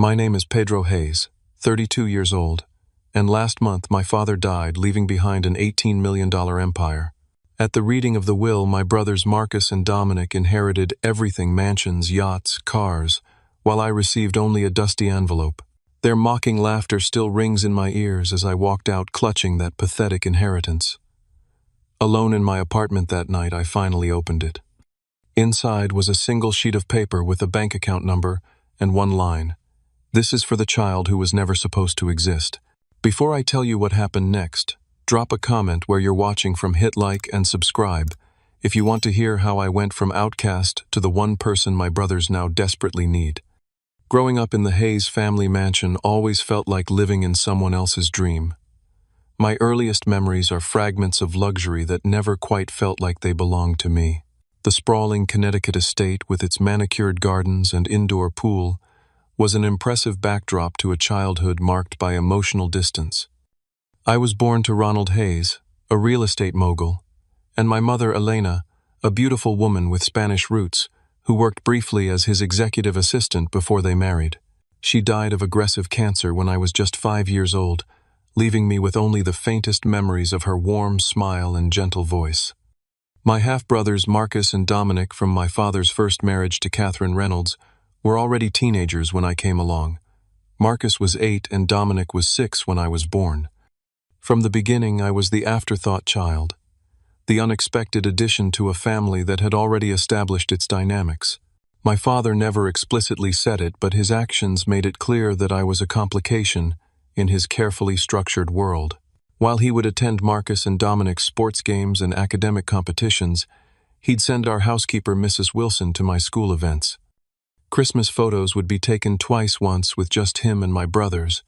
My name is Pedro Hayes, 32 years old, and last month my father died, leaving behind an $18 million empire. At the reading of the will, my brothers Marcus and Dominic inherited everything: mansions, yachts, cars, while I received only a dusty envelope. Their mocking laughter still rings in my ears as I walked out clutching that pathetic inheritance. Alone in my apartment that night, I finally opened it. Inside was a single sheet of paper with a bank account number and one line: "This is for the child who was never supposed to exist." Before I tell you what happened next, drop a comment where you're watching from, hit like and subscribe if you want to hear how I went from outcast to the one person my brothers now desperately need. Growing up in the Hayes family mansion always felt like living in someone else's dream. My earliest memories are fragments of luxury that never quite felt like they belonged to me. The sprawling Connecticut estate with its manicured gardens and indoor pool was an impressive backdrop to a childhood marked by emotional distance. I was born to Ronald Hayes, a real estate mogul, and my mother Elena, a beautiful woman with Spanish roots, who worked briefly as his executive assistant before they married. She died of aggressive cancer when I was just 5 years old, leaving me with only the faintest memories of her warm smile and gentle voice. My half-brothers Marcus and Dominic, from my father's first marriage to Catherine Reynolds, were already teenagers when I came along. Marcus was 8 and Dominic was 6 when I was born. From the beginning, I was the afterthought child, the unexpected addition to a family that had already established its dynamics. My father never explicitly said it, but his actions made it clear that I was a complication in his carefully structured world. While he would attend Marcus and Dominic's sports games and academic competitions, he'd send our housekeeper, Mrs. Wilson, to my school events. Christmas photos would be taken twice, once with just him and my brothers,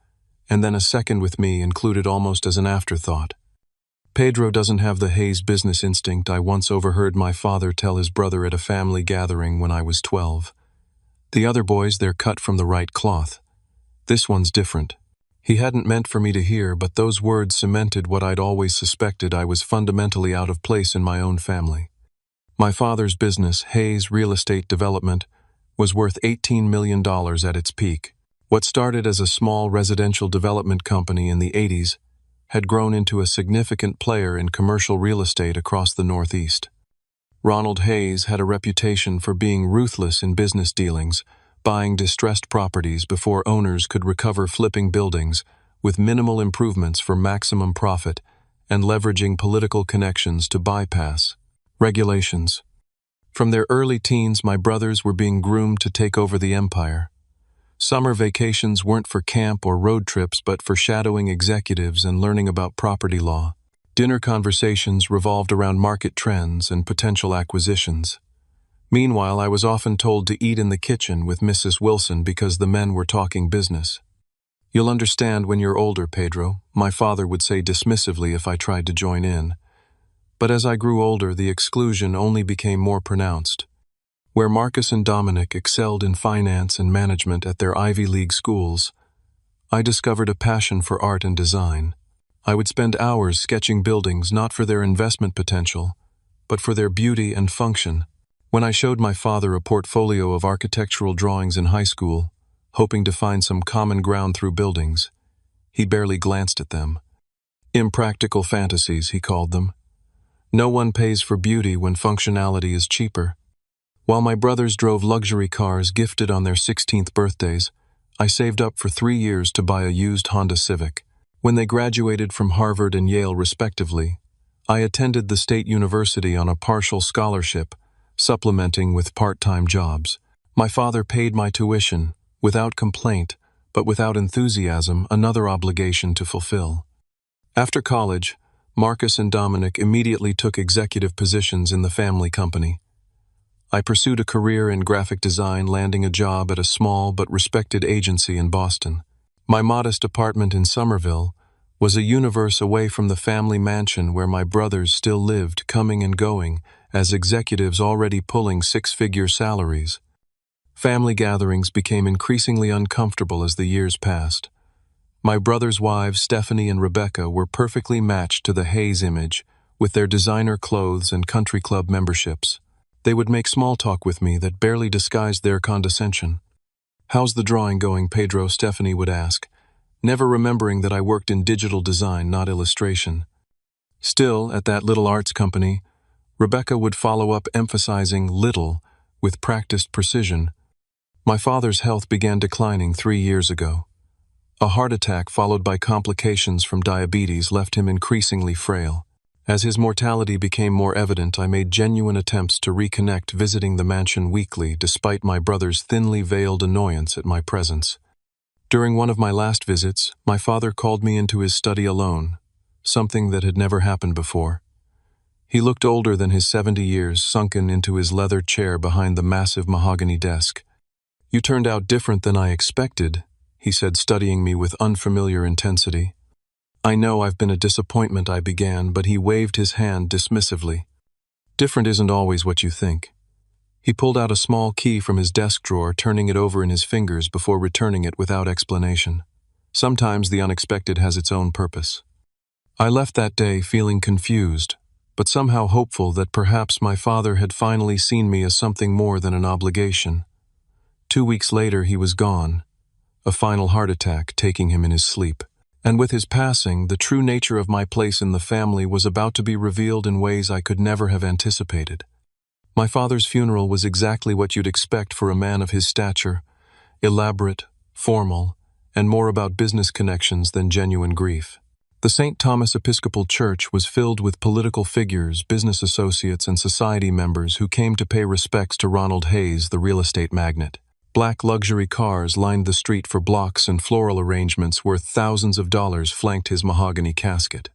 and then a second with me, included almost as an afterthought. Pedro doesn't have the Hayes business instinct, I once overheard my father tell his brother at a family gathering when I was 12. The other boys, they're cut from the right cloth. This one's different. He hadn't meant for me to hear, but those words cemented what I'd always suspected: I was fundamentally out of place in my own family. My father's business, Hayes Real Estate Development, was worth $18 million at its peak. What started as a small residential development company in the 80s had grown into a significant player in commercial real estate across the Northeast. Ronald Hayes had a reputation for being ruthless in business dealings, buying distressed properties before owners could recover, flipping buildings with minimal improvements for maximum profit, and leveraging political connections to bypass regulations. From their early teens, my brothers were being groomed to take over the empire. Summer vacations weren't for camp or road trips, but for shadowing executives and learning about property law. Dinner conversations revolved around market trends and potential acquisitions. Meanwhile, I was often told to eat in the kitchen with Mrs. Wilson because the men were talking business. "You'll understand when you're older, Pedro," my father would say dismissively if I tried to join in. But as I grew older, the exclusion only became more pronounced. Where Marcus and Dominic excelled in finance and management at their Ivy League schools, I discovered a passion for art and design. I would spend hours sketching buildings, not for their investment potential, but for their beauty and function. When I showed my father a portfolio of architectural drawings in high school, hoping to find some common ground through buildings, he barely glanced at them. Impractical fantasies, he called them. No one pays for beauty when functionality is cheaper. While my brothers drove luxury cars gifted on their 16th birthdays, I saved up for 3 years to buy a used Honda Civic. When they graduated from Harvard and Yale respectively, I attended the State University on a partial scholarship, supplementing with part-time jobs. My father paid my tuition, without complaint, but without enthusiasm, another obligation to fulfill. After college, Marcus and Dominic immediately took executive positions in the family company. I pursued a career in graphic design, landing a job at a small but respected agency in Boston. My modest apartment in Somerville was a universe away from the family mansion where my brothers still lived, coming and going as executives already pulling 6-figure salaries. Family gatherings became increasingly uncomfortable as the years passed. My brothers' wives, Stephanie and Rebecca, were perfectly matched to the Hayes image with their designer clothes and country club memberships. They would make small talk with me that barely disguised their condescension. "How's the drawing going, Pedro?" Stephanie would ask, never remembering that I worked in digital design, not illustration. Still, at that little arts company, Rebecca would follow up, emphasizing little with practiced precision. My father's health began declining 3 years ago. A heart attack followed by complications from diabetes left him increasingly frail. As his mortality became more evident, I made genuine attempts to reconnect, visiting the mansion weekly despite my brother's thinly veiled annoyance at my presence. During one of my last visits, my father called me into his study alone, something that had never happened before. He looked older than his 70 years, sunken into his leather chair behind the massive mahogany desk. "You turned out different than I expected," he said, studying me with unfamiliar intensity. "I know I've been a disappointment," I began, but he waved his hand dismissively. "Different isn't always what you think." He pulled out a small key from his desk drawer, turning it over in his fingers before returning it without explanation. Sometimes the unexpected has its own purpose. I left that day feeling confused, but somehow hopeful that perhaps my father had finally seen me as something more than an obligation. 2 weeks later, he was gone, a final heart attack taking him in his sleep. And with his passing, the true nature of my place in the family was about to be revealed in ways I could never have anticipated. My father's funeral was exactly what you'd expect for a man of his stature: elaborate, formal, and more about business connections than genuine grief. The St. Thomas Episcopal Church was filled with political figures, business associates, and society members who came to pay respects to Ronald Hayes, the real estate magnate. Black luxury cars lined the street for blocks, and floral arrangements worth thousands of dollars flanked his mahogany casket.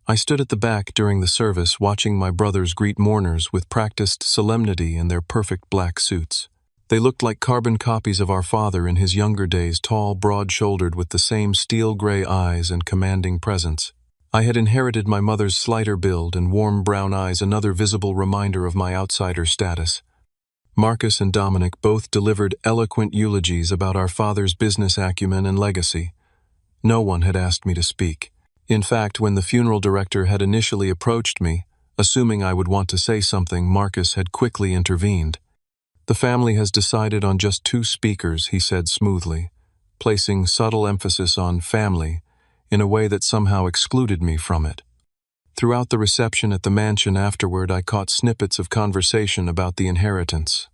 I stood at the back during the service, watching my brothers greet mourners with practiced solemnity in their perfect black suits. They looked like carbon copies of our father in his younger days, tall, broad-shouldered, with the same steel-gray eyes and commanding presence. I had inherited my mother's slighter build and warm brown eyes, another visible reminder of my outsider status. Marcus and Dominic both delivered eloquent eulogies about our father's business acumen and legacy. No one had asked me to speak. In fact, when the funeral director had initially approached me, assuming I would want to say something, Marcus had quickly intervened. "The family has decided on just 2 speakers," he said smoothly, placing subtle emphasis on family in a way that somehow excluded me from it. Throughout the reception at the mansion afterward, I caught snippets of conversation about the inheritance.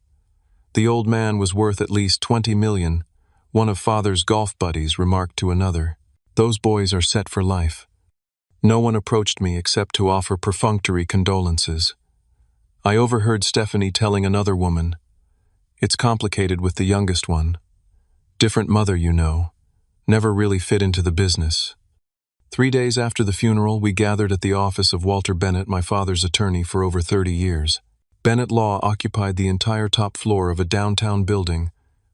"The old man was worth at least $20 million, one of father's golf buddies remarked to another. "Those boys are set for life." No one approached me except to offer perfunctory condolences. I overheard Stephanie telling another woman, "It's complicated with the youngest one. Different mother, you know. Never really fit into the business." 3 days after the funeral, we gathered at the office of Walter Bennett, my father's attorney for over 30 years. Bennett Law occupied the entire top floor of a downtown building,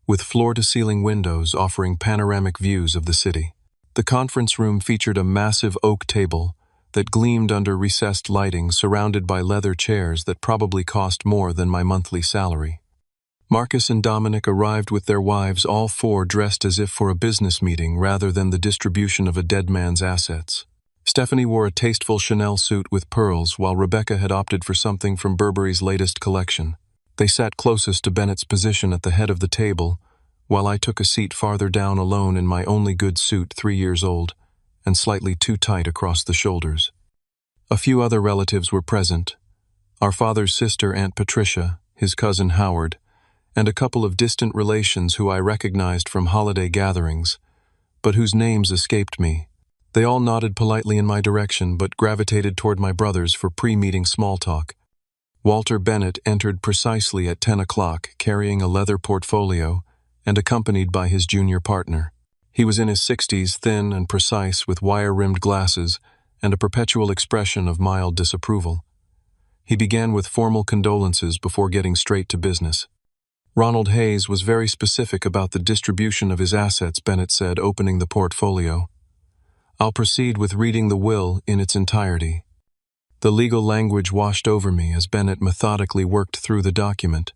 with floor-to-ceiling windows offering panoramic views of the city. The conference room featured a massive oak table that gleamed under recessed lighting, surrounded by leather chairs that probably cost more than my monthly salary. Marcus and Dominic arrived with their wives, all 4 dressed as if for a business meeting rather than the distribution of a dead man's assets. Stephanie wore a tasteful Chanel suit with pearls, while Rebecca had opted for something from Burberry's latest collection. They sat closest to Bennett's position at the head of the table, while I took a seat farther down, alone in my only good suit, 3 years old, and slightly too tight across the shoulders. A few other relatives were present: our father's sister, Aunt Patricia, his cousin Howard, and a couple of distant relations who I recognized from holiday gatherings, but whose names escaped me. They all nodded politely in my direction, but gravitated toward my brothers for pre-meeting small talk. Walter Bennett entered precisely at 10 o'clock, carrying a leather portfolio and accompanied by his junior partner. He was in his 60s, thin and precise, with wire-rimmed glasses and a perpetual expression of mild disapproval. He began with formal condolences before getting straight to business. "Ronald Hayes was very specific about the distribution of his assets," Bennett said, opening the portfolio. "I'll proceed with reading the will in its entirety." The legal language washed over me as Bennett methodically worked through the document.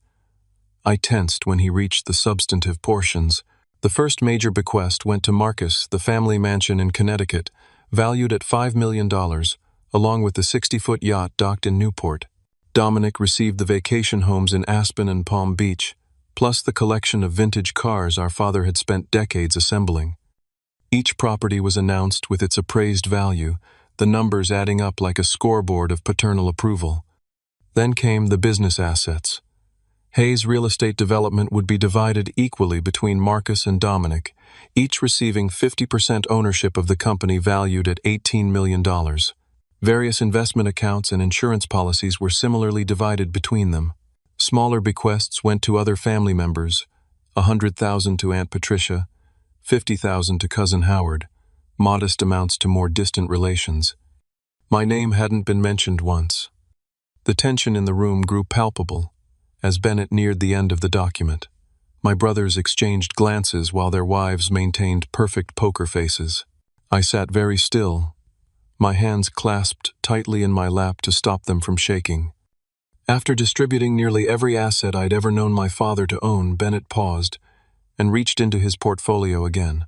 I tensed when he reached the substantive portions. The first major bequest went to Marcus, the family mansion in Connecticut, valued at $5 million, along with the 60-foot yacht docked in Newport. Dominic received the vacation homes in Aspen and Palm Beach, plus the collection of vintage cars our father had spent decades assembling. Each property was announced with its appraised value, the numbers adding up like a scoreboard of paternal approval. Then came the business assets. Hayes' real estate development would be divided equally between Marcus and Dominic, each receiving 50% ownership of the company valued at $18 million. Various investment accounts and insurance policies were similarly divided between them. Smaller bequests went to other family members, $100,000 to Aunt Patricia, $50,000 to Cousin Howard, modest amounts to more distant relations. My name hadn't been mentioned once. The tension in the room grew palpable as Bennett neared the end of the document. My brothers exchanged glances while their wives maintained perfect poker faces. I sat very still, my hands clasped tightly in my lap to stop them from shaking. After distributing nearly every asset I'd ever known my father to own, Bennett paused and reached into his portfolio again.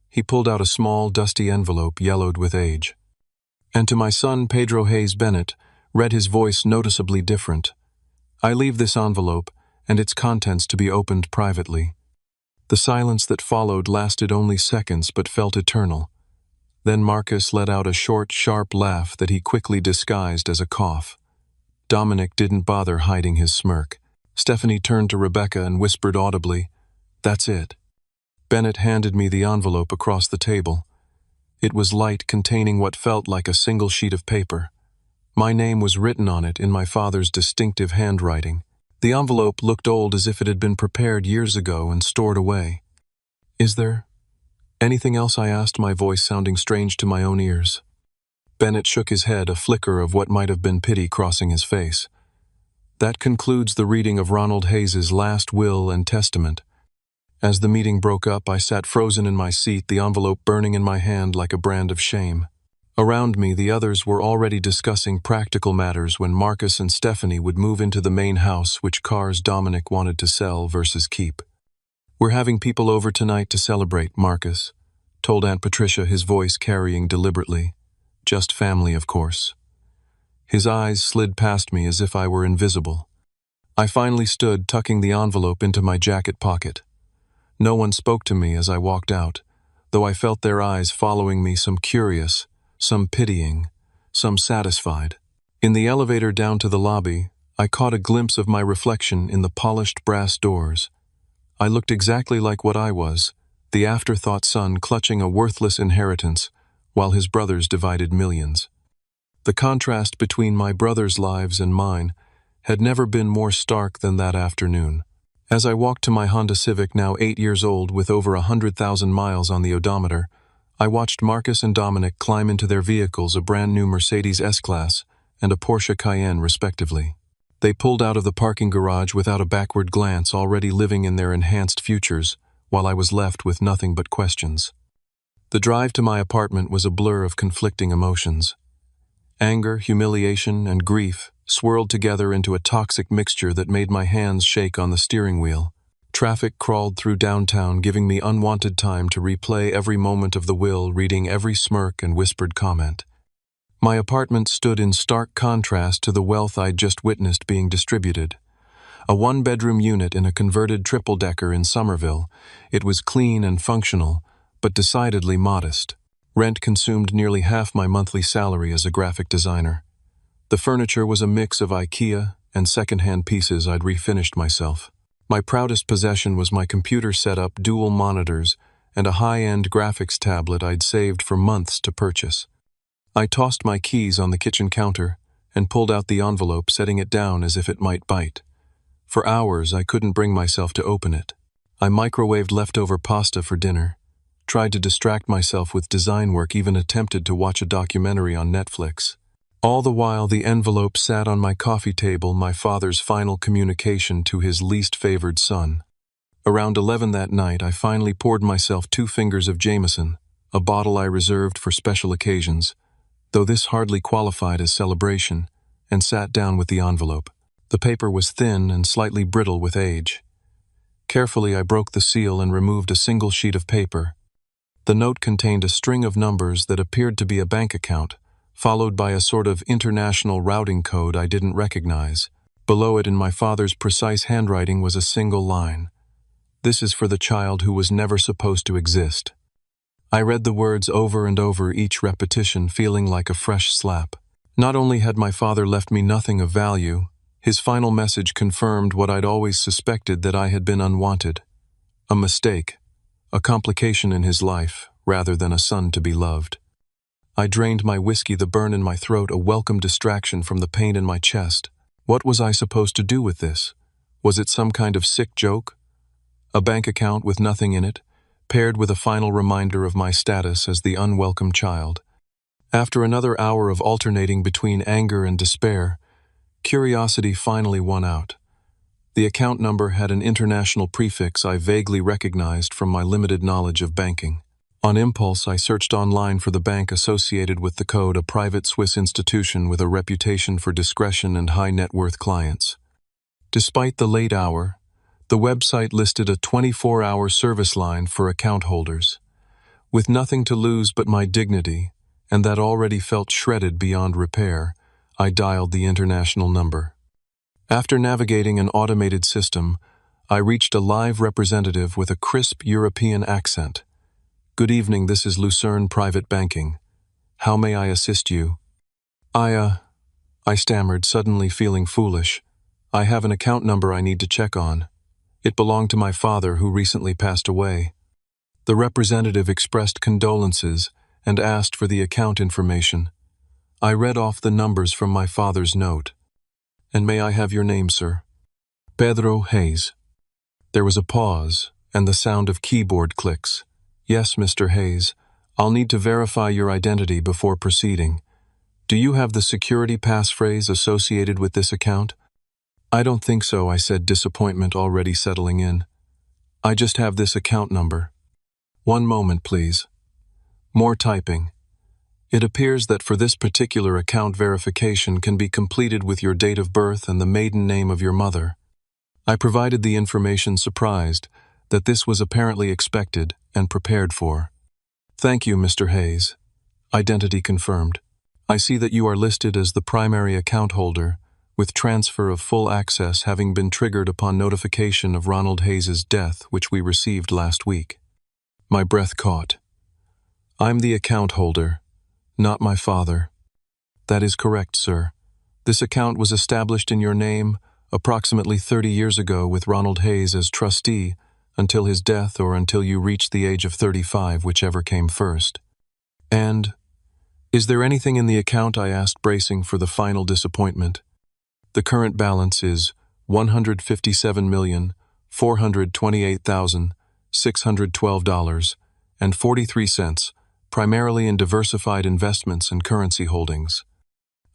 He pulled out a small, dusty envelope yellowed with age. And to my son, Pedro Hayes Bennett, read his voice noticeably different. I leave this envelope and its contents to be opened privately. The silence that followed lasted only seconds but felt eternal. Then Marcus let out a short, sharp laugh that he quickly disguised as a cough. Dominic didn't bother hiding his smirk. Stephanie turned to Rebecca and whispered audibly, "That's it." Bennett handed me the envelope across the table. It was light, containing what felt like a single sheet of paper. My name was written on it in my father's distinctive handwriting. The envelope looked old, as if it had been prepared years ago and stored away. "Is there anything else?" I asked, my voice sounding strange to my own ears. Bennett shook his head, a flicker of what might have been pity crossing his face. "That concludes the reading of Ronald Hayes's last will and testament." As the meeting broke up, I sat frozen in my seat, the envelope burning in my hand like a brand of shame. Around me, the others were already discussing practical matters when Marcus and Stephanie would move into the main house, which cars Dominic wanted to sell versus keep. "We're having people over tonight to celebrate," Marcus told Aunt Patricia, his voice carrying deliberately. "Just family, of course." His eyes slid past me as if I were invisible. I finally stood, tucking the envelope into my jacket pocket. No one spoke to me as I walked out, though I felt their eyes following me, some curious, some pitying, some satisfied. In the elevator down to the lobby, I caught a glimpse of my reflection in the polished brass doors. I looked exactly like what I was, the afterthought son clutching a worthless inheritance, while his brothers divided millions. The contrast between my brothers' lives and mine had never been more stark than that afternoon. As I walked to my Honda Civic, now 8 years old with over 100,000 miles on the odometer, I watched Marcus and Dominic climb into their vehicles, a brand new Mercedes S-Class and a Porsche Cayenne respectively. They pulled out of the parking garage without a backward glance, already living in their enhanced futures, while I was left with nothing but questions. The drive to my apartment was a blur of conflicting emotions. Anger, humiliation, and grief swirled together into a toxic mixture that made my hands shake on the steering wheel. Traffic crawled through downtown, giving me unwanted time to replay every moment of the will, reading every smirk and whispered comment. My apartment stood in stark contrast to the wealth I'd just witnessed being distributed. A one-bedroom unit in a converted triple-decker in Somerville, it was clean and functional, but decidedly modest. Rent consumed nearly half my monthly salary as a graphic designer. The furniture was a mix of IKEA and second-hand pieces I'd refinished myself. My proudest possession was my computer setup, dual monitors, and a high-end graphics tablet I'd saved for months to purchase. I tossed my keys on the kitchen counter and pulled out the envelope, setting it down as if it might bite. For hours, I couldn't bring myself to open it. I microwaved leftover pasta for dinner, tried to distract myself with design work, even attempted to watch a documentary on Netflix. All the while, the envelope sat on my coffee table, my father's final communication to his least favored son. Around 11 that night, I finally poured myself 2 fingers of Jameson, a bottle I reserved for special occasions, though this hardly qualified as celebration, and sat down with the envelope. The paper was thin and slightly brittle with age. Carefully, I broke the seal and removed a single sheet of paper. The note contained a string of numbers that appeared to be a bank account, followed by a sort of international routing code I didn't recognize. Below it in my father's precise handwriting was a single line. "This is for the child who was never supposed to exist." I read the words over and over, each repetition feeling like a fresh slap. Not only had my father left me nothing of value, his final message confirmed what I'd always suspected, that I had been unwanted. A mistake, a complication in his life, rather than a son to be loved. I drained my whiskey, the burn in my throat a welcome distraction from the pain in my chest. What was I supposed to do with this? Was it some kind of sick joke? A bank account with nothing in it, paired with a final reminder of my status as the unwelcome child. After another hour of alternating between anger and despair, curiosity finally won out. The account number had an international prefix I vaguely recognized from my limited knowledge of banking. On impulse, I searched online for the bank associated with the code, a private Swiss institution with a reputation for discretion and high net worth clients. Despite the late hour, the website listed a 24-hour service line for account holders. With nothing to lose but my dignity, and that already felt shredded beyond repair, I dialed the international number. After navigating an automated system, I reached a live representative with a crisp European accent. "Good evening, this is Lucerne Private Banking. How may I assist you?" I stammered, suddenly feeling foolish. "I have an account number I need to check on. It belonged to my father, who recently passed away." The representative expressed condolences and asked for the account information. I read off the numbers from my father's note. "And may I have your name, sir?" "Pedro Hayes." There was a pause and the sound of keyboard clicks. "Yes, Mr. Hayes. I'll need to verify your identity before proceeding. Do you have the security passphrase associated with this account?" "I don't think so," I said, disappointment already settling in. "I just have this account number." "One moment, please." More typing. "It appears that for this particular account, verification can be completed with your date of birth and the maiden name of your mother." I provided the information, surprised that this was apparently expected and prepared for. "Thank you, Mr. Hayes." Identity confirmed. "I see that you are listed as the primary account holder, with transfer of full access having been triggered upon notification of Ronald Hayes's death, which we received last week." My breath caught. "I'm the account holder, not my father." "That is correct, sir. This account was established in your name approximately 30 years ago with Ronald Hayes as trustee until his death or until you reached the age of 35, whichever came first." "And is there anything in the account?" I asked, bracing for the final disappointment. "The current balance is $157,428,612.43, primarily in diversified investments and currency holdings."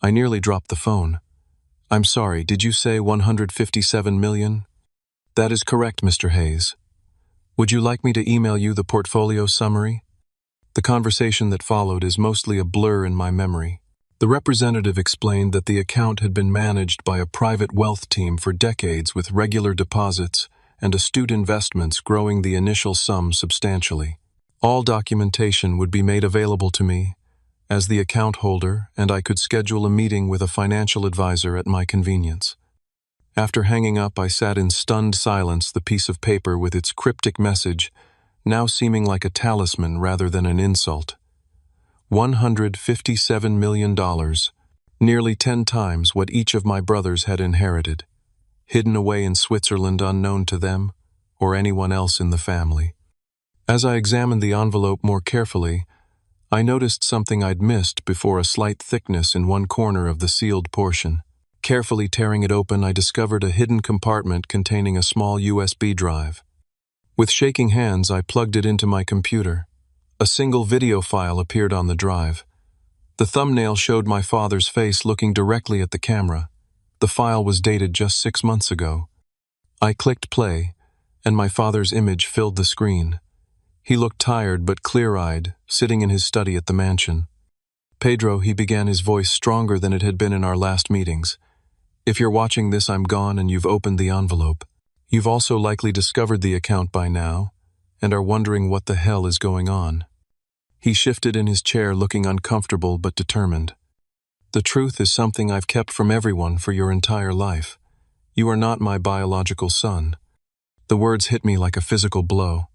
I nearly dropped the phone. "I'm sorry, did you say 157 million? "That is correct, Mr. Hayes. Would you like me to email you the portfolio summary?" The conversation that followed is mostly a blur in my memory. The representative explained that the account had been managed by a private wealth team for decades, with regular deposits and astute investments growing the initial sum substantially. All documentation would be made available to me as the account holder, and I could schedule a meeting with a financial advisor at my convenience. After hanging up, I sat in stunned silence, the piece of paper with its cryptic message now seeming like a talisman rather than an insult. $157 million, nearly 10 times what each of my brothers had inherited, hidden away in Switzerland unknown to them or anyone else in the family. As I examined the envelope more carefully, I noticed something I'd missed before: a slight thickness in one corner of the sealed portion. Carefully tearing it open, I discovered a hidden compartment containing a small USB drive. With shaking hands, I plugged it into my computer. A single video file appeared on the drive. The thumbnail showed my father's face looking directly at the camera. The file was dated just 6 months ago. I clicked play, and my father's image filled the screen. He looked tired but clear-eyed, sitting in his study at the mansion. "Pedro," he began, his voice stronger than it had been in our last meetings. "If you're watching this, I'm gone and you've opened the envelope. You've also likely discovered the account by now, and are wondering what the hell is going on." He shifted in his chair, looking uncomfortable but determined. "The truth is something I've kept from everyone for your entire life. "You are not my biological son." The words hit me like a physical blow.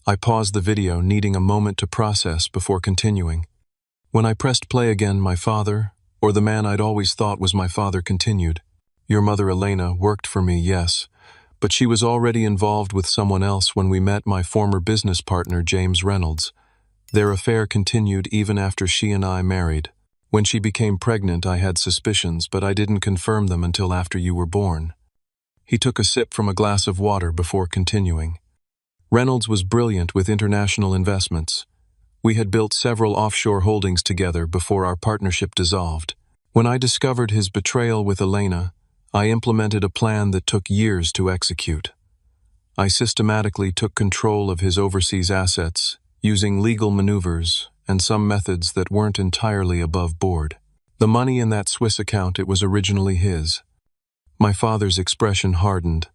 I paused the video, needing a moment to process before continuing. When I pressed play again, my father, or the man I'd always thought was my father, continued. "Your mother Elena worked for me, yes, but she was already involved with someone else when we met my former business partner, James Reynolds. Their affair continued even after she and I married. When she became pregnant, I had suspicions, but I didn't confirm them until after you were born." He took a sip from a glass of water before continuing. "Reynolds was brilliant with international investments. We had built several offshore holdings together before our partnership dissolved. When I discovered his betrayal with Elena, I implemented a plan that took years to execute. I systematically took control of his overseas assets, using legal maneuvers and some methods that weren't entirely above board. The money in that Swiss account, it was originally his." My father's expression hardened.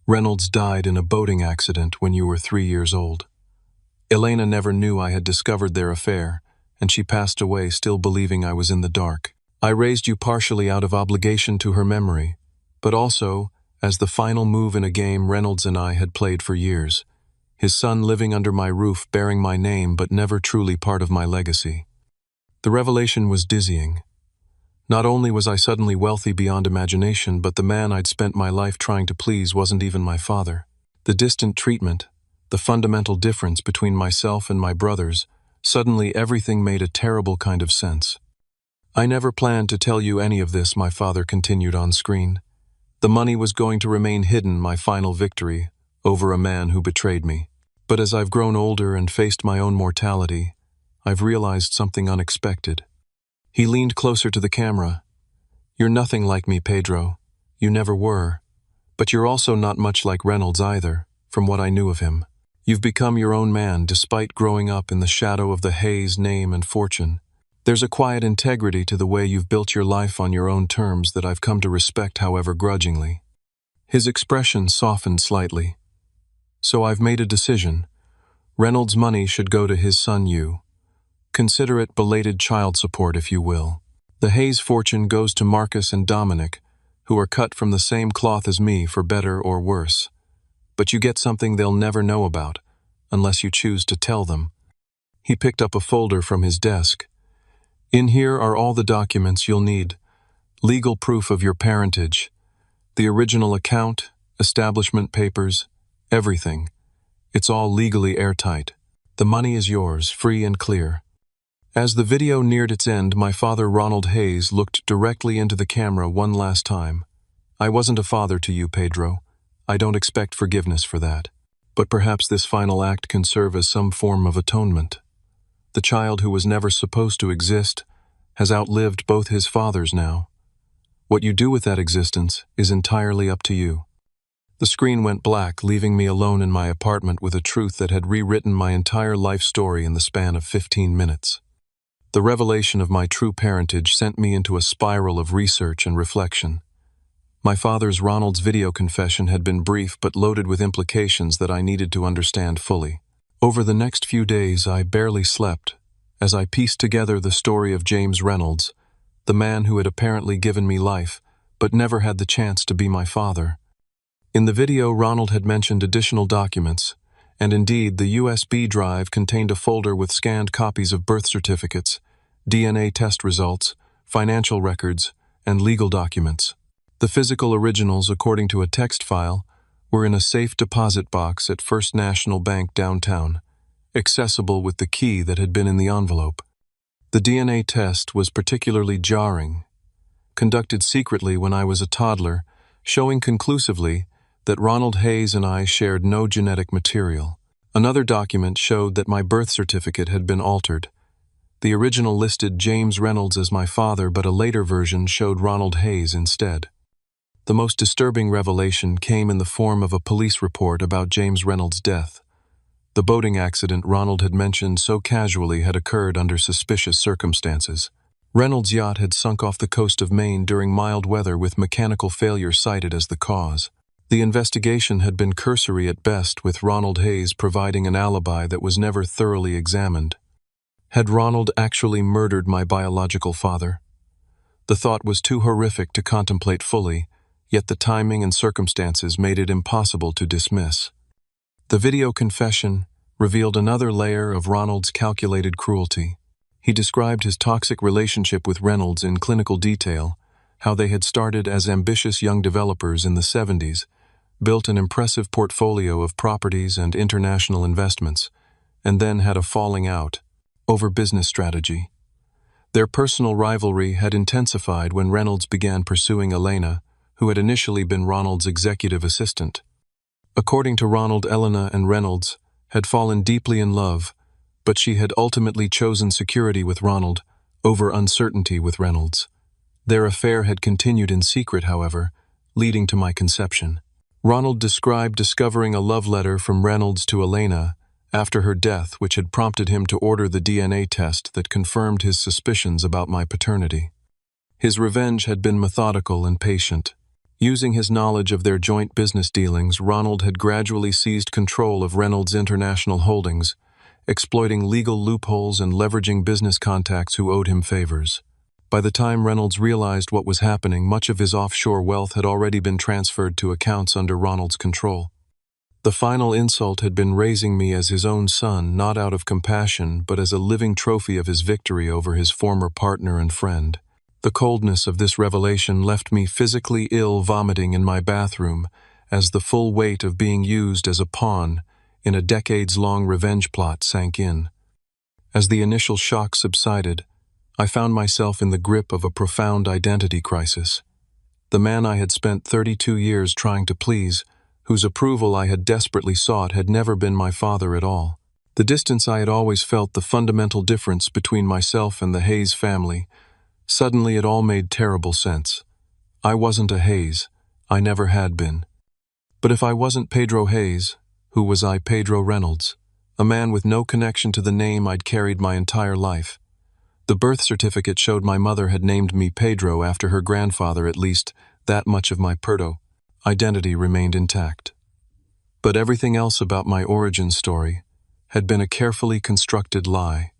"Reynolds died in a boating accident when you were 3 years old. Elena never knew I had discovered their affair, and she passed away still believing I was in the dark. I raised you partially out of obligation to her memory, but also as the final move in a game Reynolds and I had played for years. His son living under my roof, bearing my name, but never truly part of my legacy." The revelation was dizzying. Not only was I suddenly wealthy beyond imagination, but the man I'd spent my life trying to please wasn't even my father. The distant treatment, the fundamental difference between myself and my brothers, suddenly everything made a terrible kind of sense. "I never planned to tell you any of this," my father continued on screen. "The money was going to remain hidden, my final victory over a man who betrayed me. But as I've grown older and faced my own mortality, I've realized something unexpected." He leaned closer to the camera. "You're nothing like me, Pedro. You never were. But you're also not much like Reynolds either, from what I knew of him. You've become your own man despite growing up in the shadow of the Hayes name and fortune. There's a quiet integrity to the way you've built your life on your own terms that I've come to respect, however grudgingly." His expression softened slightly. "So I've made a decision. Reynolds' money should go to his son, you. Consider it belated child support, if you will. The Hayes fortune goes to Marcus and Dominic, who are cut from the same cloth as me for better or worse. But you get something they'll never know about, unless you choose to tell them." He picked up a folder from his desk. "In here are all the documents you'll need. Legal proof of your parentage. The original account, establishment papers, everything. It's all legally airtight. The money is yours, free and clear." As the video neared its end, my father, Ronald Hayes, looked directly into the camera one last time. "I wasn't a father to you, Pedro. I don't expect forgiveness for that. But perhaps this final act can serve as some form of atonement. The child who was never supposed to exist has outlived both his fathers now. What you do with that existence is entirely up to you." The screen went black, leaving me alone in my apartment with a truth that had rewritten my entire life story in the span of 15 minutes. The revelation of my true parentage sent me into a spiral of research and reflection. My father's Ronald's video confession had been brief but loaded with implications that I needed to understand fully. Over the next few days, I barely slept as I pieced together the story of James Reynolds, the man who had apparently given me life, but never had the chance to be my father. In the video, Ronald had mentioned additional documents, and indeed, the USB drive contained a folder with scanned copies of birth certificates, DNA test results, financial records, and legal documents. The physical originals, according to a text file, were in a safe deposit box at First National Bank downtown, accessible with the key that had been in the envelope. The DNA test was particularly jarring, conducted secretly when I was a toddler, showing conclusively that Ronald Hayes and I shared no genetic material. Another document showed that my birth certificate had been altered. The original listed James Reynolds as my father, but a later version showed Ronald Hayes instead. The most disturbing revelation came in the form of a police report about James Reynolds' death. The boating accident Ronald had mentioned so casually had occurred under suspicious circumstances. Reynolds' yacht had sunk off the coast of Maine during mild weather with mechanical failure cited as the cause. The investigation had been cursory at best, with Ronald Hayes providing an alibi that was never thoroughly examined. Had Ronald actually murdered my biological father? The thought was too horrific to contemplate fully, yet the timing and circumstances made it impossible to dismiss. The video confession revealed another layer of Ronald's calculated cruelty. He described his toxic relationship with Reynolds in clinical detail, how they had started as ambitious young developers in the 70s, built an impressive portfolio of properties and international investments, and then had a falling out over business strategy. Their personal rivalry had intensified when Reynolds began pursuing Elena, who had initially been Ronald's executive assistant. According to Ronald, Elena and Reynolds had fallen deeply in love, but she had ultimately chosen security with Ronald over uncertainty with Reynolds. Their affair had continued in secret, however, leading to my conception. Ronald described discovering a love letter from Reynolds to Elena after her death, which had prompted him to order the DNA test that confirmed his suspicions about my paternity. His revenge had been methodical and patient. Using his knowledge of their joint business dealings, Ronald had gradually seized control of Reynolds' international holdings, exploiting legal loopholes and leveraging business contacts who owed him favors. By the time Reynolds realized what was happening, much of his offshore wealth had already been transferred to accounts under Ronald's control. The final insult had been raising me as his own son, not out of compassion, but as a living trophy of his victory over his former partner and friend. The coldness of this revelation left me physically ill, vomiting in my bathroom, as the full weight of being used as a pawn in a decades-long revenge plot sank in. As the initial shock subsided, I found myself in the grip of a profound identity crisis. The man I had spent 32 years trying to please, whose approval I had desperately sought, had never been my father at all. The distance I had always felt, the fundamental difference between myself and the Hayes family, suddenly it all made terrible sense. I wasn't a Hayes. I never had been. But if I wasn't Pedro Hayes, who was I? Pedro Reynolds, a man with no connection to the name I'd carried my entire life. The birth certificate showed my mother had named me Pedro after her grandfather. At least that much of my identity remained intact. But everything else about my origin story had been a carefully constructed lie.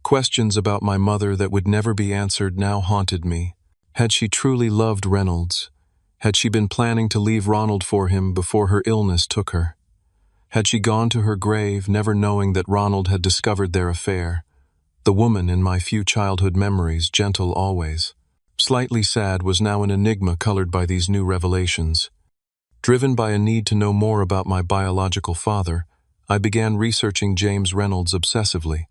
Questions about my mother that would never be answered now haunted me. Had she truly loved Reynolds? Had she been planning to leave Ronald for him before her illness took her? Had she gone to her grave never knowing that Ronald had discovered their affair? The woman in my few childhood memories, gentle always, slightly sad, was now an enigma colored by these new revelations. Driven by a need to know more about my biological father, I began researching James Reynolds obsessively.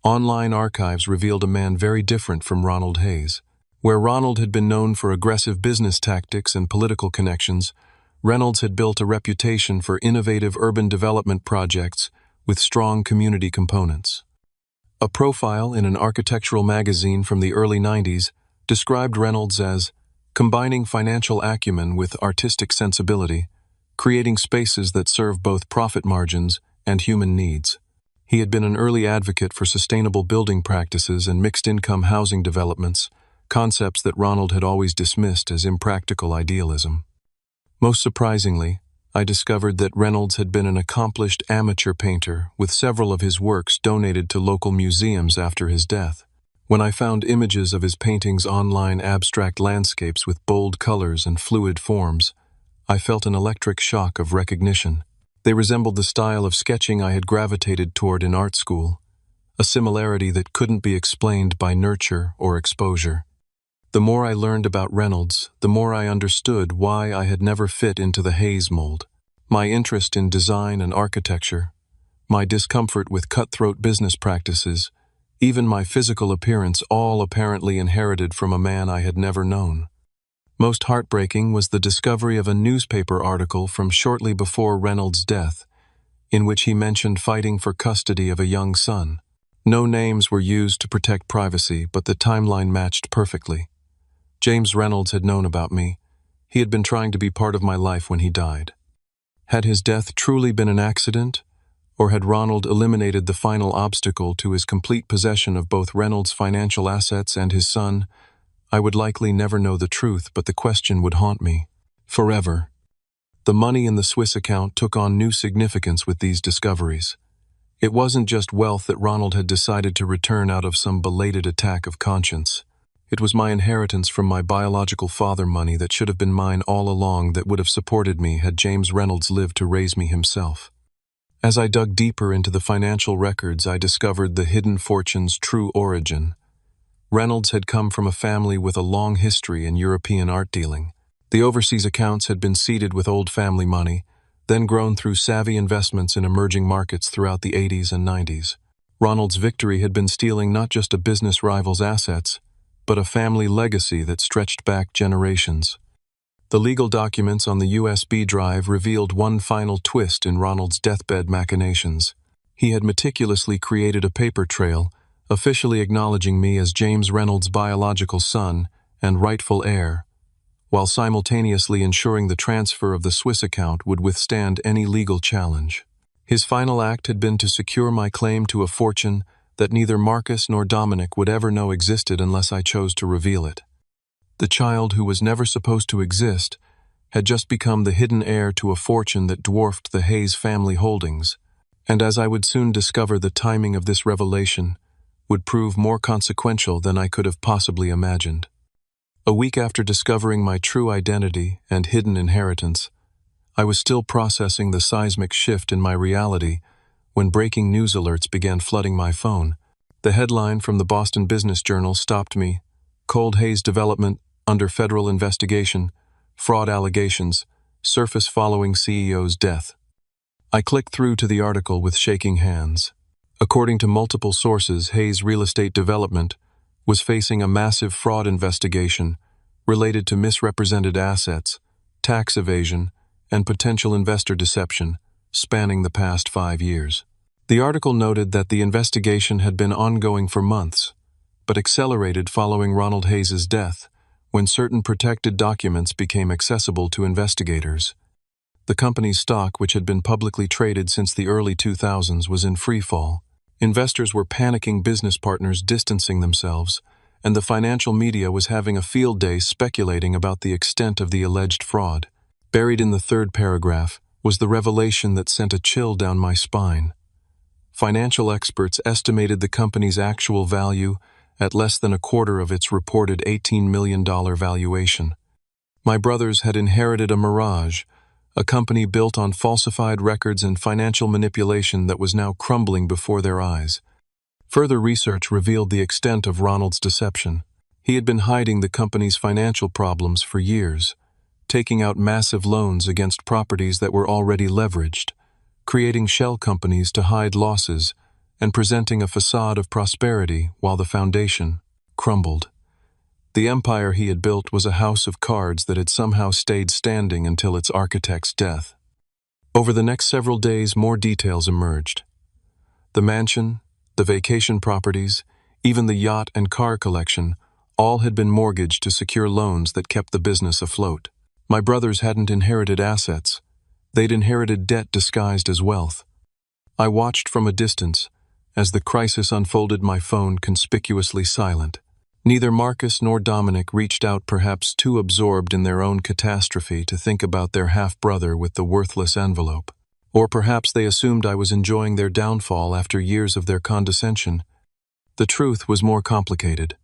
Online archives revealed a man very different from Ronald Hayes. Where Ronald had been known for aggressive business tactics and political connections, Reynolds had built a reputation for innovative urban development projects with strong community components. A profile in an architectural magazine from the early 90s described Reynolds as combining financial acumen with artistic sensibility, creating spaces that serve both profit margins and human needs. He had been an early advocate for sustainable building practices and mixed-income housing developments, concepts that Ronald had always dismissed as impractical idealism. Most surprisingly, I discovered that Reynolds had been an accomplished amateur painter, with several of his works donated to local museums after his death. When I found images of his paintings online, abstract landscapes with bold colors and fluid forms, I felt an electric shock of recognition. They resembled the style of sketching I had gravitated toward in art school, a similarity that couldn't be explained by nurture or exposure. The more I learned about Reynolds, the more I understood why I had never fit into the Hayes mold. My interest in design and architecture, my discomfort with cutthroat business practices, even my physical appearance, all apparently inherited from a man I had never known. Most heartbreaking was the discovery of a newspaper article from shortly before Reynolds' death, in which he mentioned fighting for custody of a young son. No names were used to protect privacy, but the timeline matched perfectly. James Reynolds had known about me. He had been trying to be part of my life when he died. Had his death truly been an accident, or had Ronald eliminated the final obstacle to his complete possession of both Reynolds' financial assets and his son? I would likely never know the truth, but the question would haunt me forever. The money in the Swiss account took on new significance with these discoveries. It wasn't just wealth that Ronald had decided to return out of some belated attack of conscience. It was my inheritance from my biological father, money that should have been mine all along, that would have supported me had James Reynolds lived to raise me himself. As I dug deeper into the financial records, I discovered the hidden fortune's true origin. Reynolds had come from a family with a long history in European art dealing. The overseas accounts had been seeded with old family money, then grown through savvy investments in emerging markets throughout the 80s and 90s. Ronald's victory had been stealing not just a business rival's assets, but a family legacy that stretched back generations. The legal documents on the USB drive revealed one final twist in Ronald's deathbed machinations. He had meticulously created a paper trail, officially acknowledging me as James Reynolds' biological son and rightful heir, while simultaneously ensuring the transfer of the Swiss account would withstand any legal challenge. His final act had been to secure my claim to a fortune that neither Marcus nor Dominic would ever know existed unless I chose to reveal it. The child who was never supposed to exist had just become the hidden heir to a fortune that dwarfed the Hayes family holdings, and as I would soon discover, the timing of this revelation would prove more consequential than I could have possibly imagined. A week after discovering my true identity and hidden inheritance, I was still processing the seismic shift in my reality when breaking news alerts began flooding my phone. The headline from the Boston Business Journal stopped me: Cold Hayes development under federal investigation, fraud allegations, surface following CEO's death. I clicked through to the article with shaking hands. According to multiple sources, Hayes Real Estate Development was facing a massive fraud investigation related to misrepresented assets, tax evasion, and potential investor deception spanning the past 5 years. The article noted that the investigation had been ongoing for months, but accelerated following Ronald Hayes' death, when certain protected documents became accessible to investigators. The company's stock, which had been publicly traded since the early 2000s, was in free fall. Investors were panicking, business partners distancing themselves, and the financial media was having a field day speculating about the extent of the alleged fraud. Buried in the third paragraph was the revelation that sent a chill down my spine. Financial experts estimated the company's actual value at less than a quarter of its reported $18 million valuation. My brothers had inherited a mirage, a company built on falsified records and financial manipulation that was now crumbling before their eyes. Further research revealed the extent of Ronald's deception. He had been hiding the company's financial problems for years, taking out massive loans against properties that were already leveraged, creating shell companies to hide losses, and presenting a facade of prosperity while the foundation crumbled. The empire he had built was a house of cards that had somehow stayed standing until its architect's death. Over the next several days, more details emerged. The mansion, the vacation properties, even the yacht and car collection, all had been mortgaged to secure loans that kept the business afloat. My brothers hadn't inherited assets. They'd inherited debt disguised as wealth. I watched from a distance as the crisis unfolded, my phone conspicuously silent. Neither Marcus nor Dominic reached out, perhaps too absorbed in their own catastrophe to think about their half-brother with the worthless envelope. Or perhaps they assumed I was enjoying their downfall after years of their condescension. The truth was more complicated.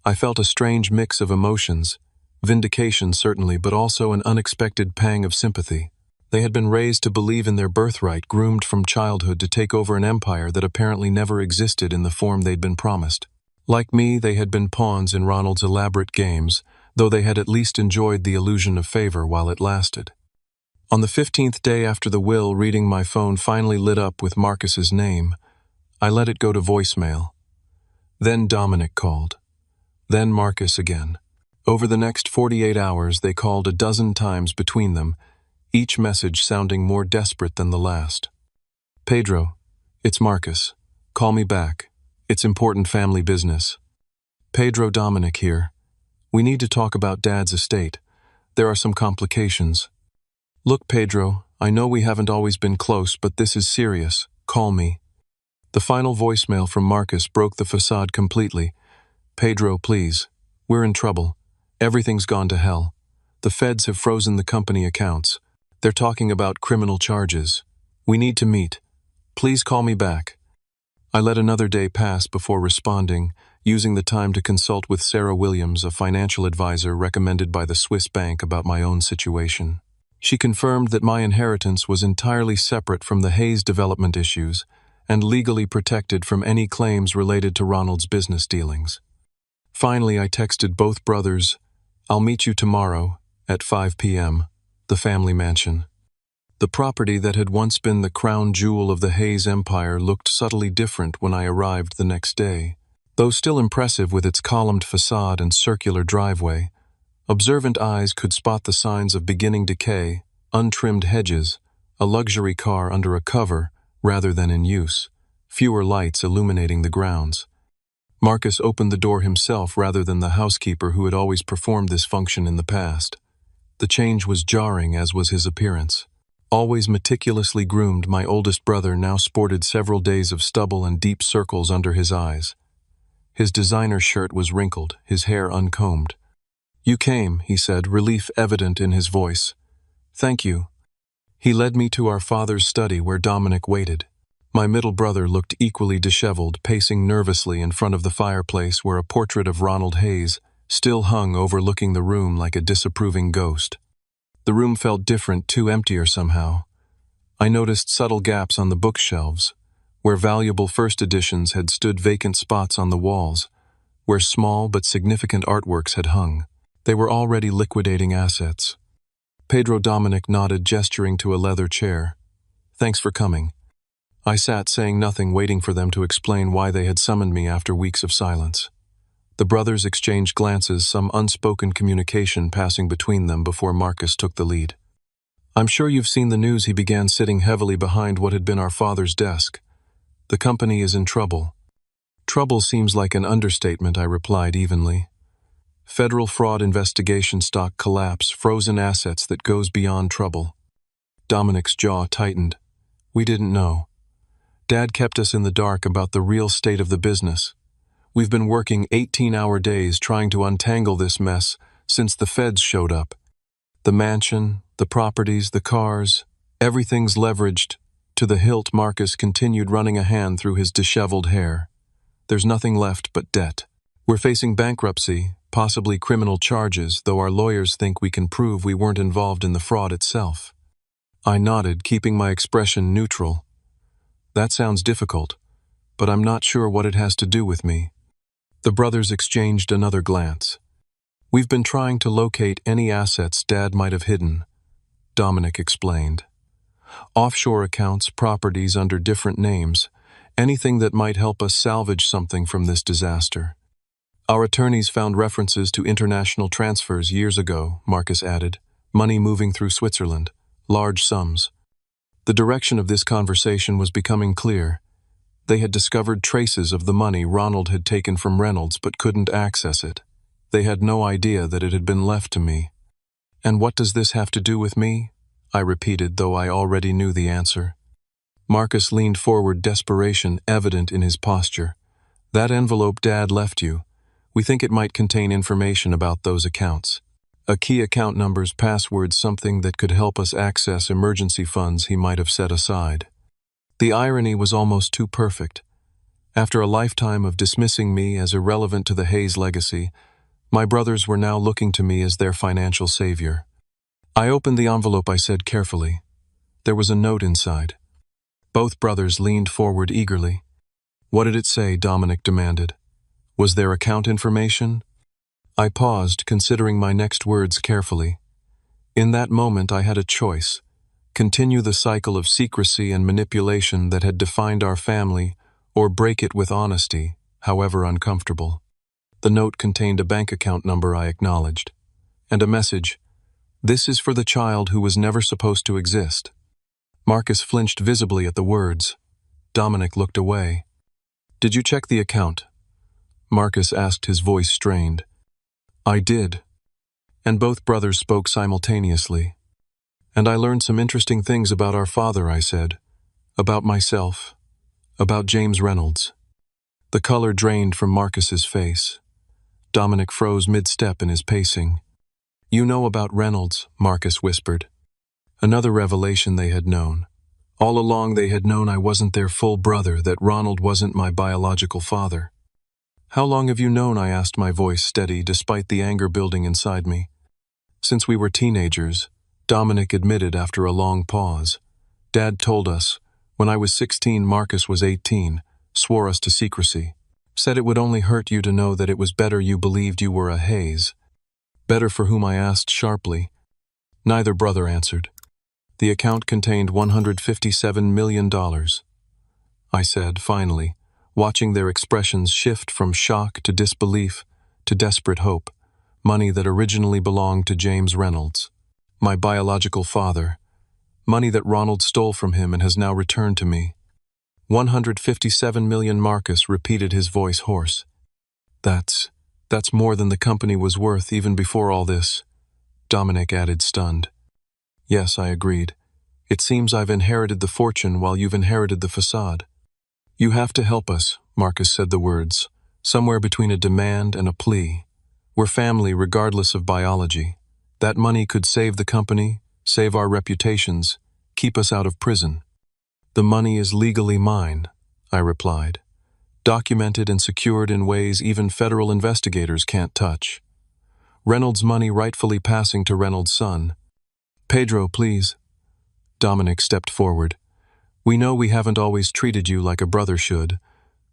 I felt a strange mix of emotions, vindication certainly, but also an unexpected pang of sympathy. They had been raised to believe in their birthright, groomed from childhood to take over an empire that apparently never existed in the form they'd been promised. Like me, they had been pawns in Ronald's elaborate games, though they had at least enjoyed the illusion of favor while it lasted. On the 15th day after the will, reading my phone finally lit up with Marcus's name, I let it go to voicemail. Then Dominic called. Then Marcus again. Over the next 48 hours, they called a dozen times between them, each message sounding more desperate than the last. Pedro, it's Marcus. Call me back. It's important family business. Pedro, Dominic here. We need to talk about Dad's estate. There are some complications. Look, Pedro, I know we haven't always been close, but this is serious. Call me. The final voicemail from Marcus broke the facade completely. Pedro, please. We're in trouble. Everything's gone to hell. The feds have frozen the company accounts. They're talking about criminal charges. We need to meet. Please call me back. I let another day pass before responding, using the time to consult with Sarah Williams, a financial advisor recommended by the Swiss bank, about my own situation. She confirmed that my inheritance was entirely separate from the Hayes development issues and legally protected from any claims related to Ronald's business dealings. Finally, I texted both brothers, "I'll meet you tomorrow at 5 p.m., the family mansion." The property that had once been the crown jewel of the Hayes empire looked subtly different when I arrived the next day. Though still impressive with its columned facade and circular driveway, observant eyes could spot the signs of beginning decay, untrimmed hedges, a luxury car under a cover rather than in use, fewer lights illuminating the grounds. Marcus opened the door himself rather than the housekeeper who had always performed this function in the past. The change was jarring, as was his appearance. Always meticulously groomed, my oldest brother now sported several days of stubble and deep circles under his eyes. His designer shirt was wrinkled, his hair uncombed. "You came," he said, relief evident in his voice. "Thank you." He led me to our father's study where Dominic waited. My middle brother looked equally disheveled, pacing nervously in front of the fireplace where a portrait of Ronald Hayes still hung overlooking the room like a disapproving ghost. The room felt different, too emptier somehow. I noticed subtle gaps on the bookshelves, where valuable first editions had stood vacant spots on the walls, where small but significant artworks had hung. They were already liquidating assets. Pedro Dominic nodded, gesturing to a leather chair. "Thanks for coming." I sat, saying nothing, waiting for them to explain why they had summoned me after weeks of silence. The brothers exchanged glances, some unspoken communication passing between them before Marcus took the lead. "I'm sure you've seen the news," he began, sitting heavily behind what had been our father's desk. "The company is in trouble." "Trouble seems like an understatement," I replied evenly. "Federal fraud investigation, stock collapse, frozen assets that goes beyond trouble." Dominic's jaw tightened. "We didn't know. Dad kept us in the dark about the real state of the business. We've been working 18-hour days trying to untangle this mess since the feds showed up. The mansion, the properties, the cars, everything's leveraged to the hilt." Marcus continued, running a hand through his disheveled hair. "There's nothing left but debt. We're facing bankruptcy, possibly criminal charges, though our lawyers think we can prove we weren't involved in the fraud itself." I nodded, keeping my expression neutral. "That sounds difficult, but I'm not sure what it has to do with me." The brothers exchanged another glance. "We've been trying to locate any assets Dad might have hidden," Dominic explained. "Offshore accounts, properties under different names, anything that might help us salvage something from this disaster." "Our attorneys found references to international transfers years ago," Marcus added, "money moving through Switzerland, large sums." The direction of this conversation was becoming clear. They had discovered traces of the money Ronald had taken from Reynolds but couldn't access it. They had no idea that it had been left to me. "And what does this have to do with me?" I repeated, though I already knew the answer. Marcus leaned forward, desperation evident in his posture. "That envelope Dad left you. We think it might contain information about those accounts. A key account numbers, passwords, something that could help us access emergency funds he might have set aside." The irony was almost too perfect. After a lifetime of dismissing me as irrelevant to the Hayes legacy, my brothers were now looking to me as their financial savior. I opened the envelope, I said carefully. There was a note inside. Both brothers leaned forward eagerly. "What did it say?" Dominic demanded. "Was there account information?" I paused, considering my next words carefully. In that moment I had a choice: continue the cycle of secrecy and manipulation that had defined our family, or break it with honesty, however uncomfortable. The note contained a bank account number I acknowledged, and a message: "This is for the child who was never supposed to exist." Marcus flinched visibly at the words. Dominic looked away. "Did you check the account?" Marcus asked, his voice strained. I did, and both brothers spoke simultaneously. "And I learned some interesting things about our father," I said. "About myself. About James Reynolds." The color drained from Marcus's face. Dominic froze mid-step in his pacing. "You know about Reynolds," Marcus whispered. Another revelation they had known. All along they had known I wasn't their full brother, that Ronald wasn't my biological father. "How long have you known?" I asked, my voice steady despite the anger building inside me. "Since we were teenagers," Dominic admitted after a long pause. "Dad told us. When I was 16, Marcus was 18, swore us to secrecy. Said it would only hurt you to know that it was better you believed you were a Hayes." "Better for whom?" I asked sharply. Neither brother answered. "The account contained $157 million, I said, finally, watching their expressions shift from shock to disbelief to desperate hope. Money that originally belonged to James Reynolds, my biological father. Money that Ronald stole from him and has now returned to me. 157 million, Marcus repeated, his voice hoarse. That's more than the company was worth even before all this," Dominic added, stunned. "Yes," I agreed. "It seems I've inherited the fortune while you've inherited the facade." "You have to help us," Marcus said the words, somewhere between a demand and a plea. "We're family regardless of biology. That money could save the company, save our reputations, keep us out of prison." "The money is legally mine," I replied. "Documented and secured in ways even federal investigators can't touch. Reynolds' money rightfully passing to Reynolds' son." "Pedro, please." Dominic stepped forward. "We know we haven't always treated you like a brother should,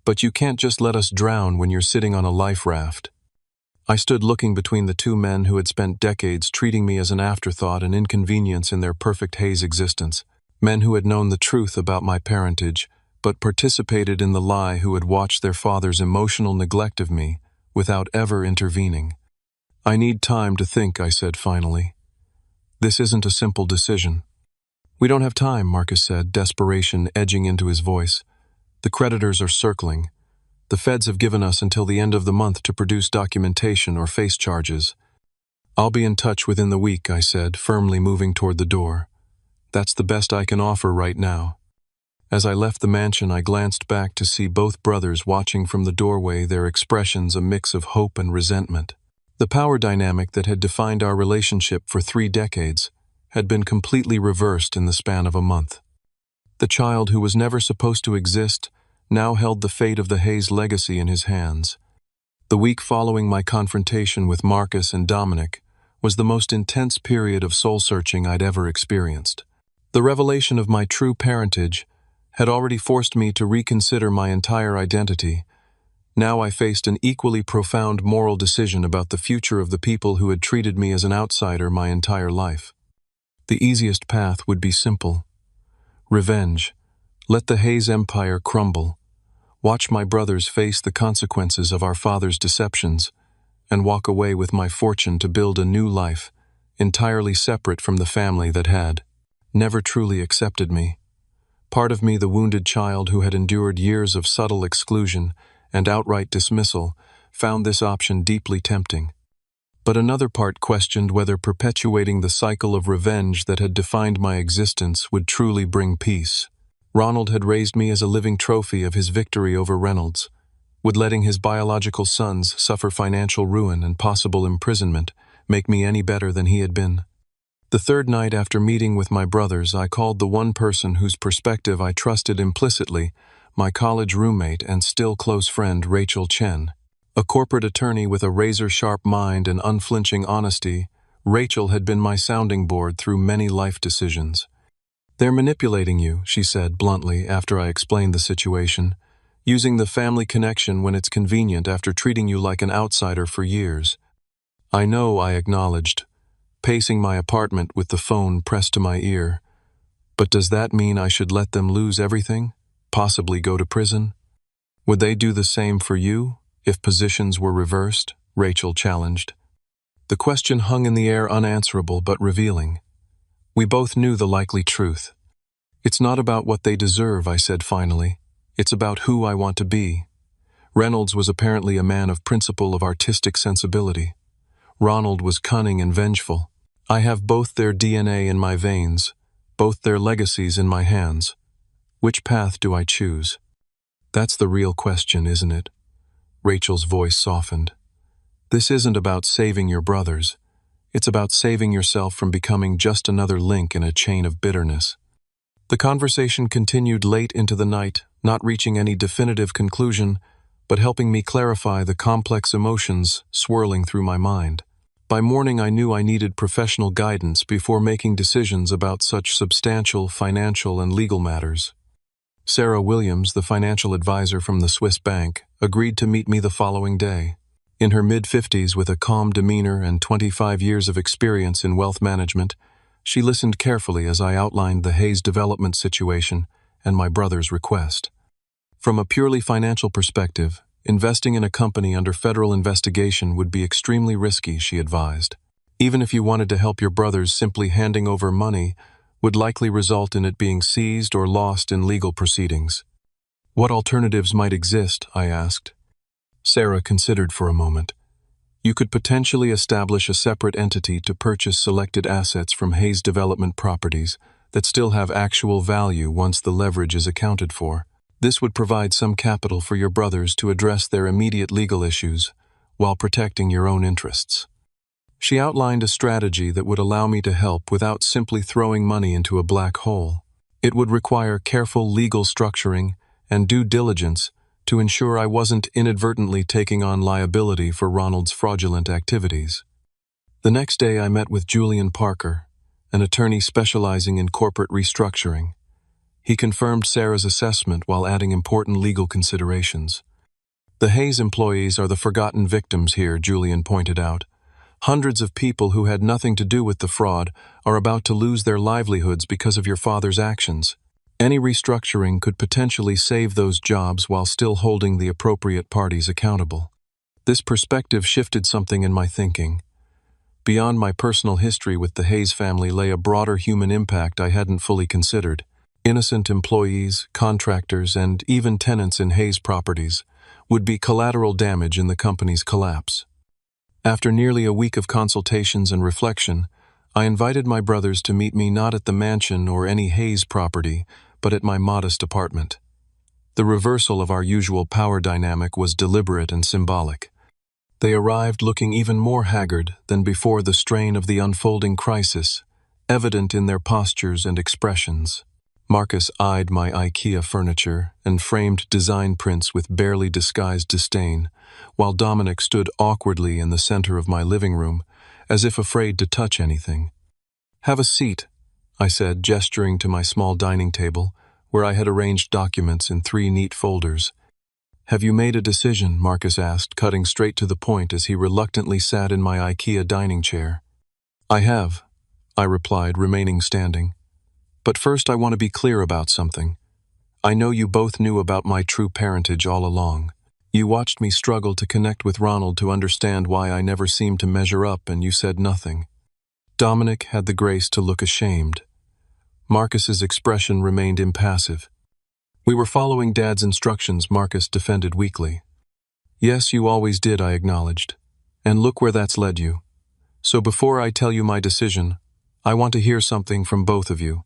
but you can't just let us drown when you're sitting on a life raft." I stood looking between the two men who had spent decades treating me as an afterthought and inconvenience in their perfect Hayes existence. Men who had known the truth about my parentage, but participated in the lie, who had watched their father's emotional neglect of me without ever intervening. "I need time to think," I said finally. "This isn't a simple decision." "We don't have time," Marcus said, desperation edging into his voice. "The creditors are circling. The feds have given us until the end of the month to produce documentation or face charges." "I'll be in touch within the week," I said, firmly moving toward the door. "That's the best I can offer right now." As I left the mansion, I glanced back to see both brothers watching from the doorway, their expressions a mix of hope and resentment. The power dynamic that had defined our relationship for 3 decades had been completely reversed in the span of a month. The child who was never supposed to exist now held the fate of the Hayes legacy in his hands. The week following my confrontation with Marcus and Dominic was the most intense period of soul-searching I'd ever experienced. The revelation of my true parentage had already forced me to reconsider my entire identity. Now I faced an equally profound moral decision about the future of the people who had treated me as an outsider my entire life. The easiest path would be simple. Revenge. Let the Hayes empire crumble. Watch my brothers face the consequences of our father's deceptions, and walk away with my fortune to build a new life, entirely separate from the family that had never truly accepted me. Part of me, the wounded child who had endured years of subtle exclusion and outright dismissal, found this option deeply tempting. But another part questioned whether perpetuating the cycle of revenge that had defined my existence would truly bring peace. Ronald had raised me as a living trophy of his victory over Reynolds. Would letting his biological sons suffer financial ruin and possible imprisonment make me any better than he had been? The third night after meeting with my brothers, I called the one person whose perspective I trusted implicitly, my college roommate and still close friend, Rachel Chen. A corporate attorney with a razor-sharp mind and unflinching honesty, Rachel had been my sounding board through many life decisions. "They're manipulating you," she said bluntly after I explained the situation, "using the family connection when it's convenient after treating you like an outsider for years." "I know," I acknowledged, pacing my apartment with the phone pressed to my ear. "But does that mean I should let them lose everything? Possibly go to prison?" "Would they do the same for you, if positions were reversed?" Rachel challenged. The question hung in the air, unanswerable but revealing. We both knew the likely truth. "It's not about what they deserve," I said finally. "It's about who I want to be." Reynolds was apparently a man of principle, of artistic sensibility. Ronald was cunning and vengeful. I have both their DNA in my veins, both their legacies in my hands. Which path do I choose? "That's the real question, isn't it?" Rachel's voice softened. "This isn't about saving your brothers. It's about saving yourself from becoming just another link in a chain of bitterness." The conversation continued late into the night, not reaching any definitive conclusion, but helping me clarify the complex emotions swirling through my mind. By morning, I knew I needed professional guidance before making decisions about such substantial financial and legal matters. Sarah Williams, the financial advisor from the Swiss bank, agreed to meet me the following day. In her mid-50s, with a calm demeanor and 25 years of experience in wealth management, she listened carefully as I outlined the Hayes development situation and my brother's request. From a purely financial perspective, investing in a company under federal investigation would be extremely risky, she advised. Even if you wanted to help your brothers, simply handing over money would likely result in it being seized or lost in legal proceedings. What alternatives might exist? I asked. Sarah considered for a moment. You could potentially establish a separate entity to purchase selected assets from Hayes Development properties that still have actual value once the leverage is accounted for. This would provide some capital for your brothers to address their immediate legal issues while protecting your own interests. She outlined a strategy that would allow me to help without simply throwing money into a black hole. It would require careful legal structuring and due diligence to ensure I wasn't inadvertently taking on liability for Ronald's fraudulent activities. The next day, I met with Julian Parker, an attorney specializing in corporate restructuring. He confirmed Sarah's assessment while adding important legal considerations. The Hayes employees are the forgotten victims here, Julian pointed out. Hundreds of people who had nothing to do with the fraud are about to lose their livelihoods because of your father's actions. Any restructuring could potentially save those jobs while still holding the appropriate parties accountable. This perspective shifted something in my thinking. Beyond my personal history with the Hayes family lay a broader human impact I hadn't fully considered. Innocent employees, contractors, and even tenants in Hayes properties would be collateral damage in the company's collapse. After nearly a week of consultations and reflection, I invited my brothers to meet me not at the mansion or any Hayes property, but at my modest apartment. The reversal of our usual power dynamic was deliberate and symbolic. They arrived looking even more haggard than before, the strain of the unfolding crisis evident in their postures and expressions. Marcus eyed my IKEA furniture and framed design prints with barely disguised disdain, while Dominic stood awkwardly in the center of my living room, as if afraid to touch anything. "Have a seat," I said, gesturing to my small dining table, where I had arranged documents in 3 neat folders. "Have you made a decision?" Marcus asked, cutting straight to the point as he reluctantly sat in my IKEA dining chair. "I have," I replied, remaining standing. "But first I want to be clear about something. I know you both knew about my true parentage all along. You watched me struggle to connect with Ronald to understand why I never seemed to measure up, and you said nothing." Dominic had the grace to look ashamed. Marcus's expression remained impassive. "We were following Dad's instructions," Marcus defended weakly. "Yes, you always did," I acknowledged. "And look where that's led you. So before I tell you my decision, I want to hear something from both of you.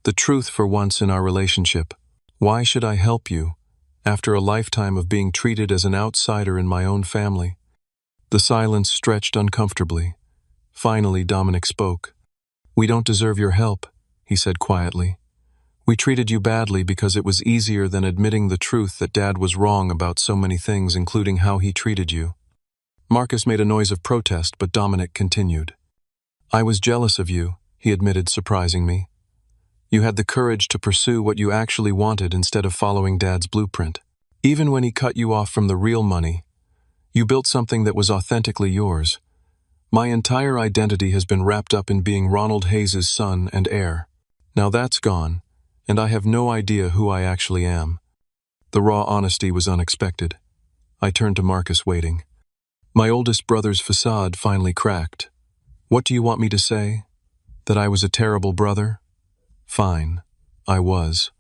The truth for once in our relationship. Why should I help you, after a lifetime of being treated as an outsider in my own family?" The silence stretched uncomfortably. Finally, Dominic spoke. "We don't deserve your help," he said quietly. "We treated you badly because it was easier than admitting the truth that Dad was wrong about so many things, including how he treated you." Marcus made a noise of protest, but Dominic continued. "I was jealous of you," he admitted, surprising me. "You had the courage to pursue what you actually wanted instead of following Dad's blueprint. Even when he cut you off from the real money, you built something that was authentically yours. My entire identity has been wrapped up in being Ronald Hayes' son and heir. Now that's gone, and I have no idea who I actually am." The raw honesty was unexpected. I turned to Marcus, waiting. My oldest brother's facade finally cracked. "What do you want me to say? That I was a terrible brother? Fine, I was.